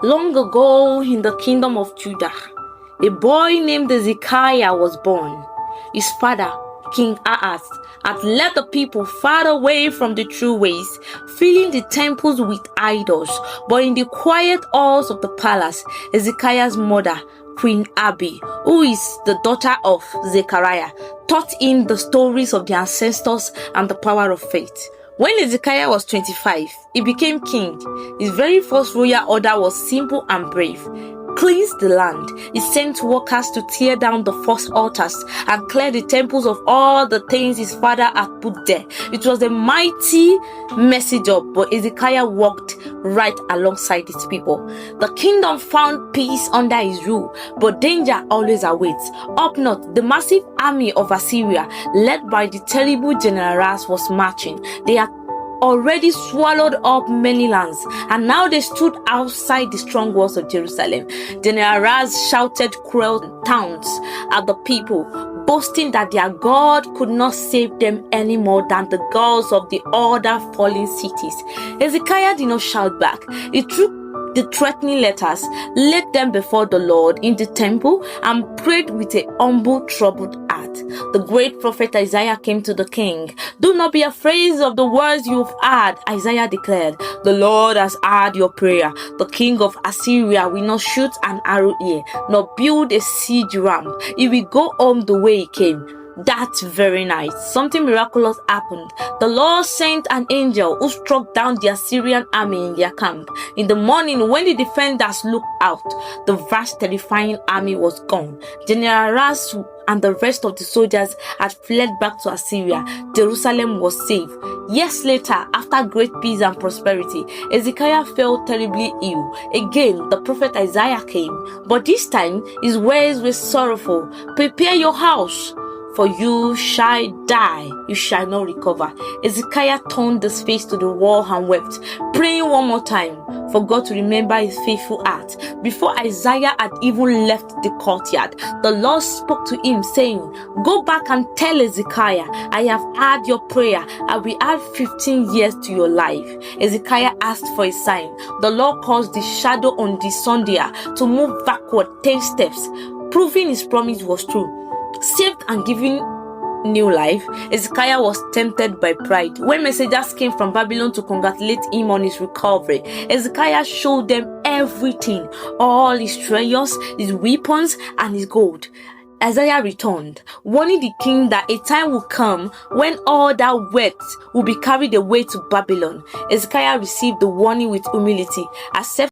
Long ago in the kingdom of Judah, a boy named Hezekiah was born. His father, King Ahaz, had led the people far away from the true ways, filling the temples with idols. But in the quiet halls of the palace, Hezekiah's mother, Queen Abi, who is the daughter of Zechariah, taught him the stories of the ancestors and the power of faith. When Hezekiah was 25, he became king. His very first royal order was simple and brave. Cleanse the land. He sent workers to tear down the false altars and clear the temples of all the things his father had put there. It was a mighty message up, but Hezekiah walked right alongside his people. The kingdom found peace under his rule, but danger always awaits. Up north, the massive army of Assyria, led by the terrible General Ras, was marching. They had already swallowed up many lands, and now they stood outside the strong walls of Jerusalem. General Ras shouted cruel taunts at the people, boasting that their God could not save them any more than the gods of the other fallen cities. Hezekiah did not shout back. He took the threatening letters, laid them before the Lord in the temple, and prayed with a humble, troubled heart. The great prophet Isaiah came to the king. "Do not be afraid of the words you've heard," Isaiah declared. "The Lord has heard your prayer. The king of Assyria will not shoot an arrow here, nor build a siege ram. He will go home the way he came." That very night, something miraculous happened. The Lord sent an angel who struck down the Assyrian army in their camp. In the morning, when the defenders looked out, the vast, terrifying army was gone. General Ras and the rest of the soldiers had fled back to Assyria. Jerusalem was safe. Years later, after great peace and prosperity, Hezekiah fell terribly ill. Again, the prophet Isaiah came, but this time his words were sorrowful. "Prepare your house, for you shall die, you shall not recover." Hezekiah turned his face to the wall and wept, praying one more time for God to remember his faithful heart. Before Isaiah had even left the courtyard, the Lord spoke to him, saying, "Go back and tell Hezekiah, I have heard your prayer. I will add 15 years to your life." Hezekiah asked for a sign. The Lord caused the shadow on the sundial to move backward 10 steps, proving his promise was true. Saved and given new life, Hezekiah was tempted by pride. When messengers came from Babylon to congratulate him on his recovery, Hezekiah showed them everything, all his treasures, his weapons, and his gold. Isaiah returned, warning the king that a time will come when all that wealth will be carried away to Babylon. Hezekiah received the warning with humility, accepting